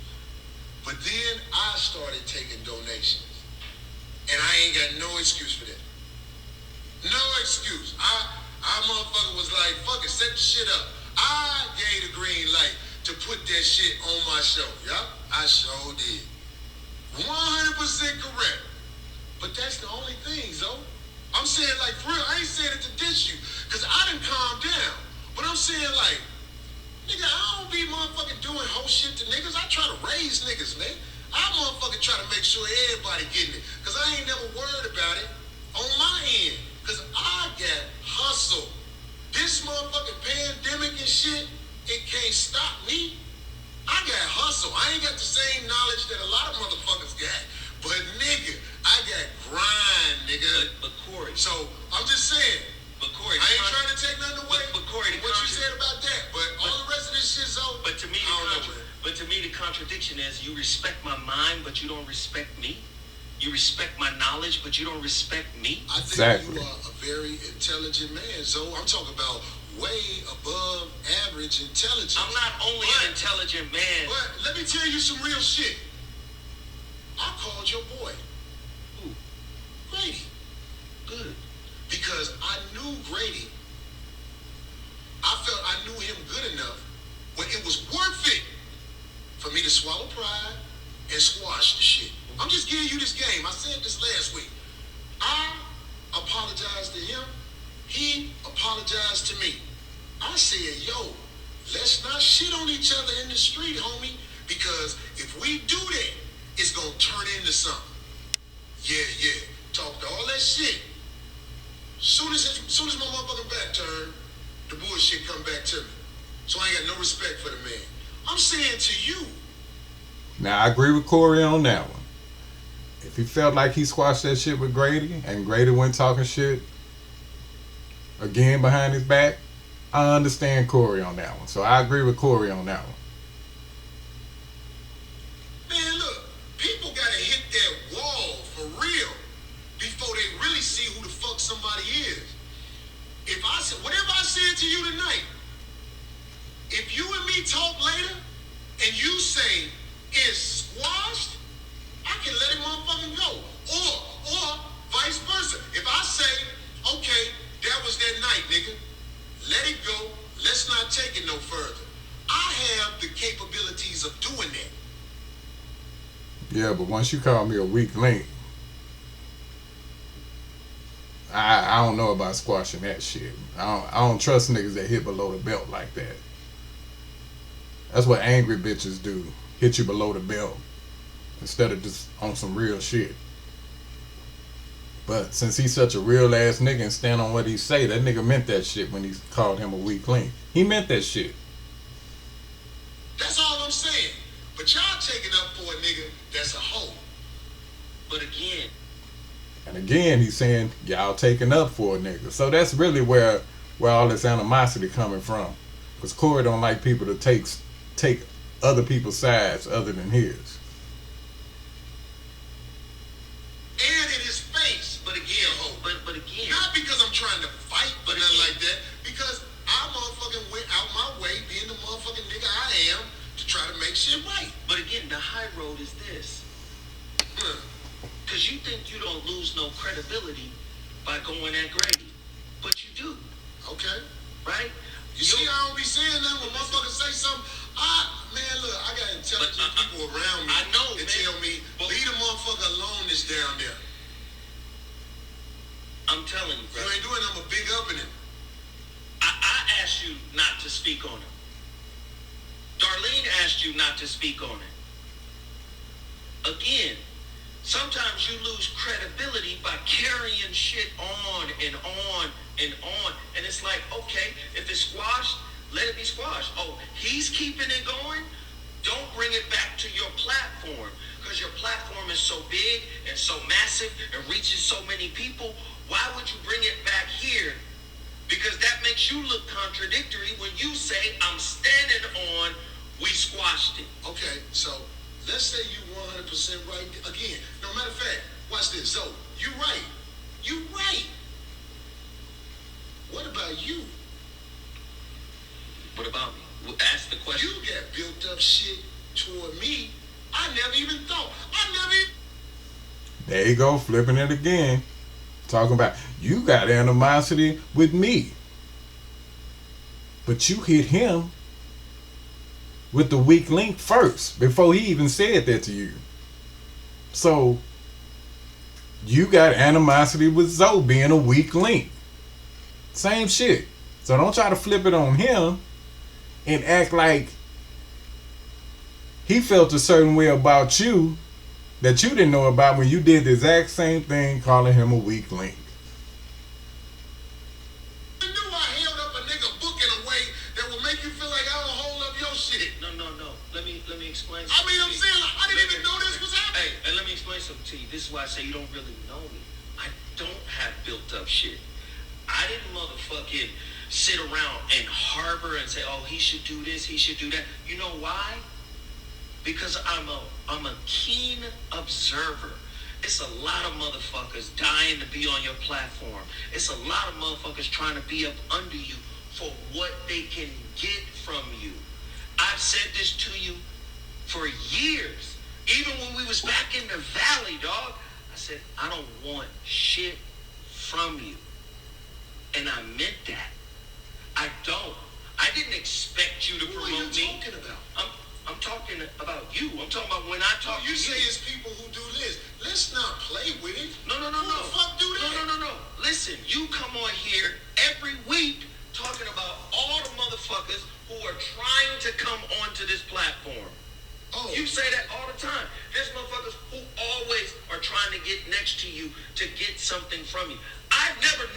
Speaker 2: But then I started taking donations. And I ain't got no excuse for that. No excuse. I motherfucker was like, fuck it, set the shit up. I gave the green light to put that shit on my show. Yup, I sure did. 100% correct. But that's the only thing, Zoe. I'm saying, like, for real, I ain't saying it to diss you, because I done calmed down. But I'm saying, like, nigga, I don't be motherfucking doing whole shit to niggas. I try to raise niggas, man. I motherfucking try to make sure everybody getting it, because I ain't never worried about it on my end, because I got hustle. This motherfucker and shit, it can't stop me. I got hustle. I ain't got the same knowledge that a lot of motherfuckers got. But nigga, I got grind, nigga.
Speaker 3: But Corey.
Speaker 2: So I'm just saying.
Speaker 3: But Corey,
Speaker 2: I ain't trying to take nothing away.
Speaker 3: But Corey,
Speaker 2: from what you said about that. But all the rest of this shit, so.
Speaker 3: But to me, the contradiction is you respect my mind, but you don't respect me. You respect my knowledge, but you don't respect me.
Speaker 2: I think you are a very intelligent man, Zoe. I'm talking about way above average intelligence.
Speaker 3: I'm not only an intelligent man.
Speaker 2: But let me tell you some real shit. I called your boy.
Speaker 3: Who?
Speaker 2: Grady.
Speaker 3: Good.
Speaker 2: Because I knew Grady. I felt I knew him good enough where it was worth it for me to swallow pride and squash the shit. I'm just giving you this game. I said this last week. I apologized to him. He apologized to me. I said, yo, let's not shit on each other in the street, homie. Because if we do that, it's going to turn into something. Yeah. Talked all that shit. Soon as my motherfucking back turned, the bullshit come back to me. So I ain't got no respect for the man. I'm saying to you.
Speaker 1: Now, I agree with Corey on that one. If he felt like he squashed that shit with Grady, and Grady went talking shit again behind his back, I understand Corey on that one. So I agree with Corey on that one.
Speaker 2: Man, look, people gotta hit that wall for real before they really see who the fuck somebody is. If I said whatever I said to you tonight, if you and me talk later and you say it's squashed, I can let it motherfucking go. Or vice versa. If I say, okay, that was that night, nigga. Let it go. Let's not take it no further. I have the capabilities of doing that.
Speaker 1: Yeah, but once you call me a weak link, I don't know about squashing that shit. I don't trust niggas that hit below the belt like that. That's what angry bitches do. Hit you below the belt instead of just on some real shit. But since he's such a real ass nigga and stand on what he say, that nigga meant that shit when he called him a weak link. He meant that shit.
Speaker 2: That's all I'm saying. But y'all taking up for a nigga that's a hoe.
Speaker 3: But again.
Speaker 1: And again, he's saying y'all taking up for a nigga. So that's really where all this animosity coming from. Because Corey don't like people to take other people's sides other than his.
Speaker 2: And in his face.
Speaker 3: But again, but again.
Speaker 2: Not because I'm trying to fight, but nothing like that. Because I motherfucking went out my way, being the motherfucking nigga I am, to try to make shit right.
Speaker 3: But again, the high road is this. Because you think you don't lose no credibility by going at Grady. But you do.
Speaker 2: Okay.
Speaker 3: Right?
Speaker 2: You see, I don't be saying that when motherfuckers say something. Man, look, I got intelligent people around me.
Speaker 3: I know,
Speaker 2: that
Speaker 3: man.
Speaker 2: tell me, leave the motherfucker alone that's down there.
Speaker 3: I'm telling you, bro.
Speaker 2: You ain't doing nothing but big up in him.
Speaker 3: I asked you not to speak on it. Darlene asked you not to speak on it. Again, sometimes you lose credibility by carrying shit on and on and on. And it's like, okay, if it's squashed, let it be squashed. Oh, he's keeping it going? Don't bring it back to your platform. Because your platform is so big and so massive and reaches so many people. Why would you bring it back here? Because that makes you look contradictory when you say, I'm standing on, we squashed it.
Speaker 2: Okay, so let's say you 100% right. Again, no matter of fact, watch this. So, you right. You right. What about you?
Speaker 3: What about me? Ask the question.
Speaker 2: You got built up shit toward me. I never even thought.
Speaker 1: There you go, flipping it again. Talking about, you got animosity with me. But you hit him with the weak link first, before he even said that to you. So, you got animosity with Zoe being a weak link. Same shit. So don't try to flip it on him and act like he felt a certain way about you that you didn't know about when you did the exact same thing, calling him a weak link.
Speaker 2: I knew I held up a nigga book in a way that would make you
Speaker 3: let me explain.
Speaker 2: I mean, I'm saying, like, I didn't even know this was happening.
Speaker 3: Hey, and let me explain something to you. This is why I say you don't really know me. I don't have built up shit. I didn't motherfucking sit around and harbor and say, oh, he should do this, he should do that. You know why? Because I'm a keen observer. It's a lot of motherfuckers dying to be on your platform. It's a lot of motherfuckers trying to be up under you for what they can get from you. I've said this to you for years. Even when we was back in the valley, dog. I said, I don't want shit from you. And I meant that. I don't. I didn't expect you to promote me.
Speaker 2: What are you talking about?
Speaker 3: I'm talking about you. I'm talking about when I talk to you.
Speaker 2: You say it's people who do this. Let's not play with it.
Speaker 3: No.
Speaker 2: Who the fuck do that?
Speaker 3: No. Listen, you come on here every week talking about all the motherfuckers who are trying to come onto this platform.
Speaker 2: Oh.
Speaker 3: You say that all the time. There's motherfuckers who always are trying to get next to you to get something from you. I've never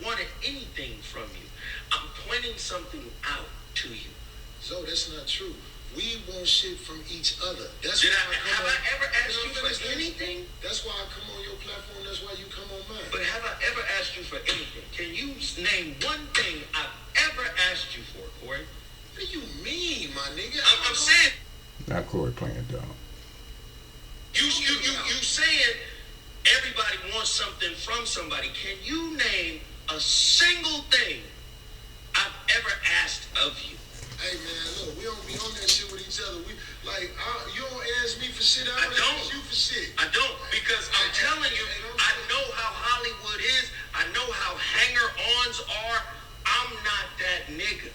Speaker 3: wanted anything from you. I'm pointing something out to you.
Speaker 2: So that's not true. We want shit from each other. That's
Speaker 3: have I ever asked you for anything?
Speaker 2: That's why I come on your platform. That's why you come on mine.
Speaker 3: But have I ever asked you for anything? Can you name one thing I've ever asked you for, Corey?
Speaker 2: What do you mean, my nigga?
Speaker 3: I'm saying.
Speaker 1: Now Corey playing dumb.
Speaker 3: You saying everybody wants something from somebody. Can you name a single thing I've ever asked of you?
Speaker 2: Hey man, look, we don't be on that shit with each other. We you don't ask me for shit. I don't ask you for shit.
Speaker 3: I don't, because I'm telling you, I know how Hollywood is. I know how hanger-ons are. I'm not that nigga.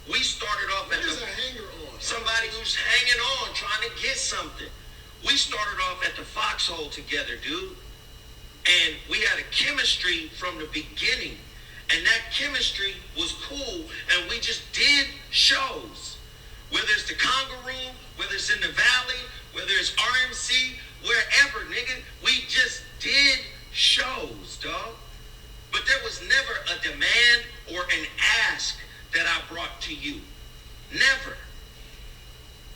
Speaker 3: We started off
Speaker 2: what is a hanger-on?
Speaker 3: Somebody who's hanging on, trying to get something. We started off at the Foxhole together, dude. And we had a chemistry from the beginning. And that chemistry was cool, and we just did shows. Whether it's the Conga Room, whether it's in the Valley, whether it's RMC, wherever, nigga, we just did shows, dog. But there was never a demand or an ask that I brought to you. Never.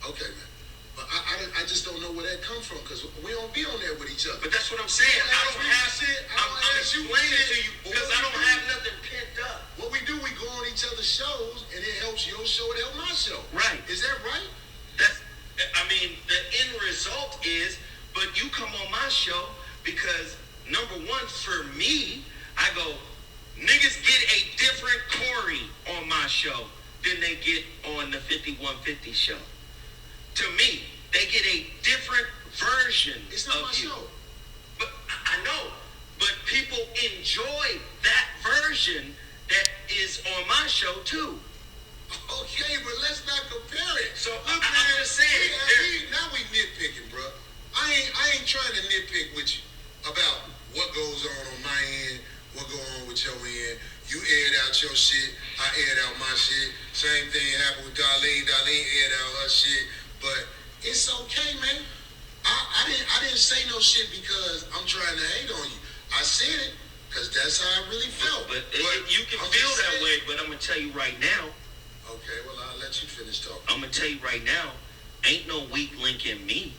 Speaker 2: Okay, man. But I just don't know where that come from, because we don't be on there with each other.
Speaker 3: But that's what I'm saying. I don't have
Speaker 2: shit.
Speaker 3: I'm explaining to you because I don't have nothing pent up.
Speaker 2: What we do, we go on each other's shows, and it helps your show, it helps my show.
Speaker 3: Right.
Speaker 2: Is that right?
Speaker 3: The end result is, but you come on my show because, number one, for me, I go, niggas get a different Corey on my show than they get on the 5150 show. To me, they get a different version
Speaker 2: it's not
Speaker 3: of
Speaker 2: my
Speaker 3: you.
Speaker 2: show.
Speaker 3: But I know. But people enjoy that version that is on my show too.
Speaker 2: Okay, but let's not compare it.
Speaker 3: So
Speaker 2: look,
Speaker 3: I'm just saying.
Speaker 2: now we nitpicking, bro. I ain't trying to nitpick with you about what goes on my end, what go on with your end. You aired out your shit, I aired out my shit. Same thing happened with Darlene. Darlene aired out her shit. But it's okay, man. I didn't say no shit because I'm trying to hate on you. I said it because that's how I really felt.
Speaker 3: But you can feel that way, but I'm going to tell you right now.
Speaker 2: Okay, well, I'll let you finish talking.
Speaker 3: I'm going to tell you right now, ain't no weak link in me.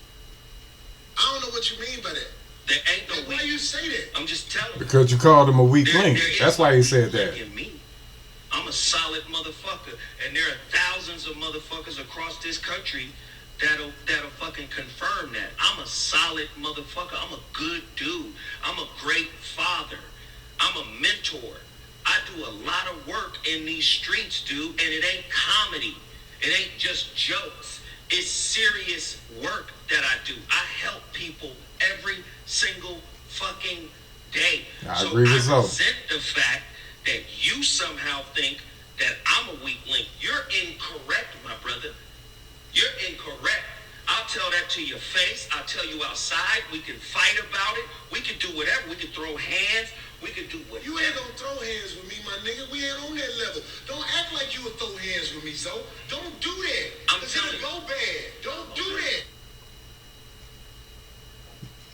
Speaker 2: I don't know what you mean by that.
Speaker 3: There ain't no weak.
Speaker 2: Why you say that?
Speaker 3: I'm just telling you.
Speaker 1: Because you called him a weak link. That's why he said that.
Speaker 3: In me. I'm a solid motherfucker, and there are thousands of motherfuckers across this country that'll fucking confirm that. I'm a solid motherfucker. I'm a good dude. I'm a great father. I'm a mentor. I do a lot of work in these streets, dude, and it ain't comedy. It ain't just jokes. It's serious work that I do. I help people every single fucking day.
Speaker 1: I agree with
Speaker 3: I resent the fact that you somehow think that I'm a weak link. You're incorrect, my brother. You're incorrect. I'll tell that to your face. I'll tell you outside. We can fight about it. We can do whatever. We can throw hands. We can do whatever.
Speaker 2: You ain't gonna throw hands with me, my nigga. We ain't on that level. Don't act like you would throw hands with me, so don't do that.
Speaker 3: I'm telling you.
Speaker 2: It'll go bad. Don't do that.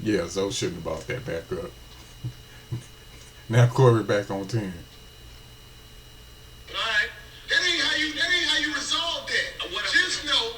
Speaker 1: Yeah, Zoe shouldn't have brought that back up. Now Corey back on 10.
Speaker 3: All right.
Speaker 2: That ain't how you resolve that. Just know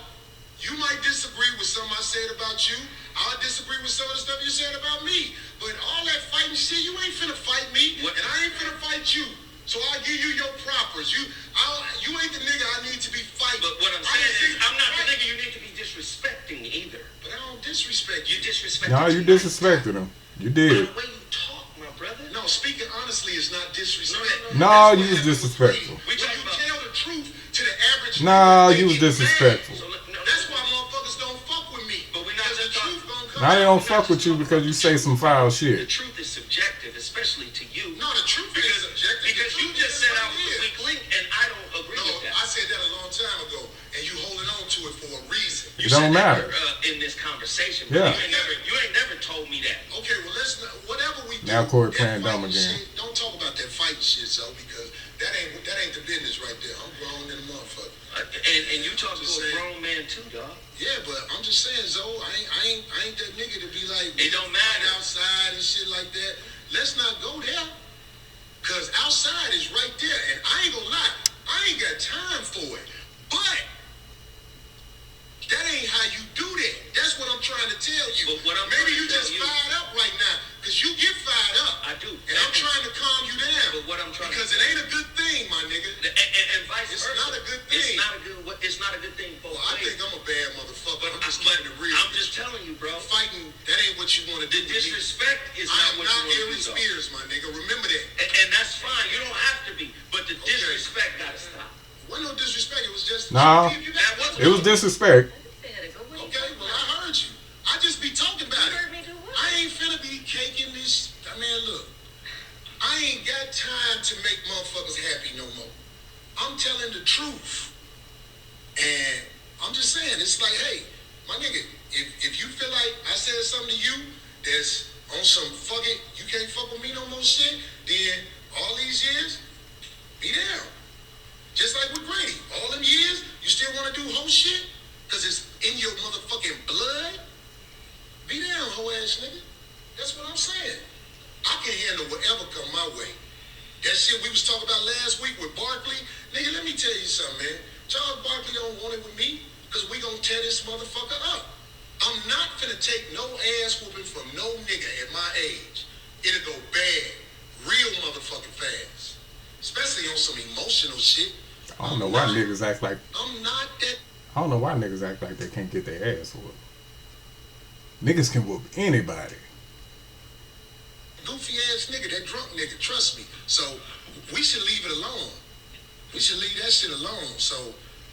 Speaker 2: might disagree with something I said about you. I disagree with some of the stuff you said about me. But all that fighting shit, you ain't finna fight me, and I ain't finna fight you. So I'll give you your propers. You ain't the nigga I need to be fighting.
Speaker 3: But what I'm saying is, I'm not the nigga you need to be disrespecting either.
Speaker 2: But I don't disrespect you.
Speaker 3: You disrespected.
Speaker 1: No, you disrespected him. You did.
Speaker 3: The way you talk, my brother.
Speaker 2: No, speaking honestly is not disrespect.
Speaker 1: No, you was disrespectful.
Speaker 2: When you tell the truth to the average
Speaker 1: Nah,
Speaker 2: nigga,
Speaker 1: you was
Speaker 2: they get
Speaker 1: disrespectful.
Speaker 2: mad. That's why motherfuckers don't fuck with me.
Speaker 3: But we're not
Speaker 2: Because
Speaker 3: just
Speaker 2: the truth gonna come
Speaker 1: Now they
Speaker 2: out.
Speaker 1: don't fuck with you because you say some foul
Speaker 3: The
Speaker 1: shit.
Speaker 3: truth is subjective, especially to you.
Speaker 2: No, the truth is subjective.
Speaker 3: Because
Speaker 2: The
Speaker 3: you
Speaker 2: truth
Speaker 3: just
Speaker 2: is
Speaker 3: said
Speaker 2: what
Speaker 3: I was
Speaker 2: it
Speaker 3: a
Speaker 2: is.
Speaker 3: weak link, and I don't agree
Speaker 2: No,
Speaker 3: with that.
Speaker 2: I said that a long time ago, and you holding on to it for a reason.
Speaker 1: It don't
Speaker 3: said that,
Speaker 1: matter.
Speaker 3: in this conversation.
Speaker 1: Yeah.
Speaker 3: You ain't never told me that.
Speaker 2: Okay, well let's not, whatever we do.
Speaker 1: Now Corey
Speaker 2: that
Speaker 1: playing dumb
Speaker 2: fighting
Speaker 1: again.
Speaker 2: shit, don't talk about that fighting shit, so because that ain't the business right there. I'm grown than a motherfucker.
Speaker 3: And you talk to
Speaker 2: Just
Speaker 3: a
Speaker 2: saying.
Speaker 3: grown man too, dog.
Speaker 2: Yeah, but I'm just saying, Zoe, I ain't that nigga to be like
Speaker 3: It don't matter.
Speaker 2: outside and shit like that. Let's not go there. Cause outside is right there, and I ain't gonna lie, I ain't got time for it. But that ain't how you do that. That's what I'm trying to tell you.
Speaker 3: But what I'm
Speaker 2: Maybe
Speaker 3: trying
Speaker 2: you
Speaker 3: to
Speaker 2: just
Speaker 3: tell you-
Speaker 2: fired up right now, cause you get fired up.
Speaker 3: I do.
Speaker 2: And I'm trying to calm you down.
Speaker 3: But what I'm trying
Speaker 2: because
Speaker 3: to
Speaker 2: it ain't a good thing, my nigga.
Speaker 3: and vice
Speaker 2: It's
Speaker 3: versa.
Speaker 2: not a good
Speaker 3: It's
Speaker 2: thing.
Speaker 3: not a good. It's not a good thing both
Speaker 2: Well, I
Speaker 3: ways.
Speaker 2: think I'm a bad motherfucker.
Speaker 3: But
Speaker 2: I'm just keeping it real.
Speaker 3: I'm
Speaker 2: with
Speaker 3: just
Speaker 2: you.
Speaker 3: telling you, bro.
Speaker 2: Fighting, that ain't what you want to do.
Speaker 3: The disrespect is
Speaker 2: I
Speaker 3: not
Speaker 2: am
Speaker 3: what
Speaker 2: not
Speaker 3: you want
Speaker 2: Aaron
Speaker 3: to do, though.
Speaker 2: Spears, my nigga. Remember that.
Speaker 3: And that's fine. You don't have to be. But the
Speaker 2: Okay.
Speaker 3: disrespect gotta stop.
Speaker 2: Wasn't no disrespect. It was just.
Speaker 1: Nah.
Speaker 2: You got-
Speaker 3: That wasn't-
Speaker 1: It was disrespect.
Speaker 2: Okay, well, I heard you. I just be talking about it. I ain't finna be caking this. I mean, look. I ain't got time to make motherfuckers happy no more. I'm telling the truth. And I'm just saying, it's like, hey, my nigga, if you feel like I said something to you that's on some fuck it, you can't fuck with me no more shit, then all these years, be down. Just like with Grady. All them years, you still want to do whole shit? Because it's in your motherfucking blood? Be down, hoe ass nigga. That's what I'm saying. I can handle whatever come my way. That shit we was talking about last week with Barkley, nigga, let me tell you something, man. Charles Barkley don't want it with me because we gonna tear this motherfucker up. I'm not finna take no ass whooping from no nigga at my age. It'll go bad real motherfucking fast. Especially on some emotional shit.
Speaker 1: I don't know why niggas act like
Speaker 2: I'm not that
Speaker 1: I don't know why niggas act like they can't get their ass whooped. Niggas can whoop anybody.
Speaker 2: goofy ass nigga, that drunk nigga, trust me. So we should leave it alone. We should leave that shit alone. So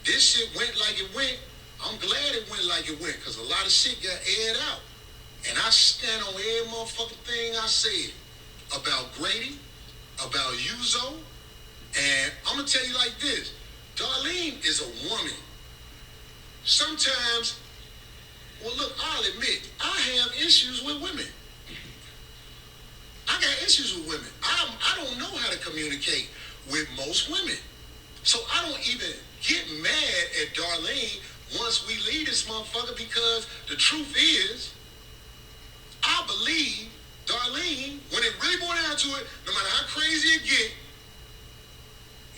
Speaker 2: this shit went like it went. I'm glad it went like it went, because a lot of shit got aired out. And I stand on every motherfucking thing I said about Grady, about Yuzo, and I'm gonna tell you like this. Darlene is a woman. Sometimes, well look, I'll admit, I have issues with women. I got issues with women. I don't know how to communicate with most women. So I don't even get mad at Darlene once we leave this motherfucker, because the truth is, I believe Darlene, when it really boils down to it, no matter how crazy it get,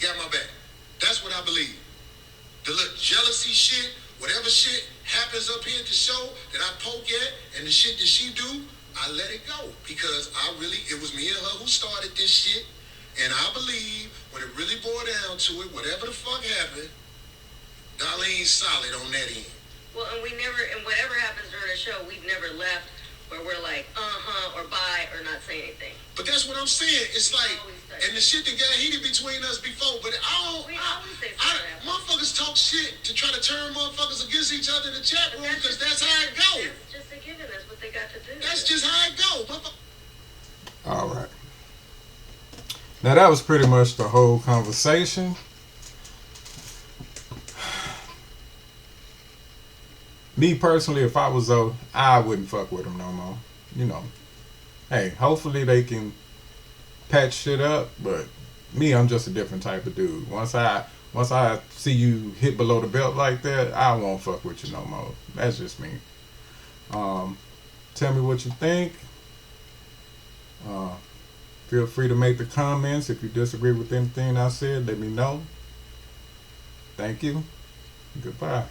Speaker 2: got my back. That's what I believe. The little jealousy shit, whatever shit happens up here at the show that I poke at, and the shit that she do, I let it go, because it was me and her who started this shit, and I believe when it really boiled down to it, whatever the fuck happened, Darlene's solid on that end.
Speaker 4: Well, and whatever happens during the show, we've never left where we're like, or bye, or not say anything.
Speaker 2: But that's what I'm saying. It's like,
Speaker 4: always say
Speaker 2: and the shit that got heated between us before, but
Speaker 4: We always say something.
Speaker 2: motherfuckers talk shit to try to turn motherfuckers against each other in the chat room, because that's how it go.
Speaker 4: That's just a given. That's what they got to do.
Speaker 2: That's just how it go.
Speaker 1: All right. Now that was pretty much the whole conversation. Me personally, if I was Zoe, I wouldn't fuck with him no more. You know, hey, hopefully they can patch shit up, but me, I'm just a different type of dude. Once I see you hit below the belt like that, I won't fuck with you no more. That's just me. Tell me what you think. Feel free to make the comments. If you disagree with anything I said, let me know. Thank you. Goodbye.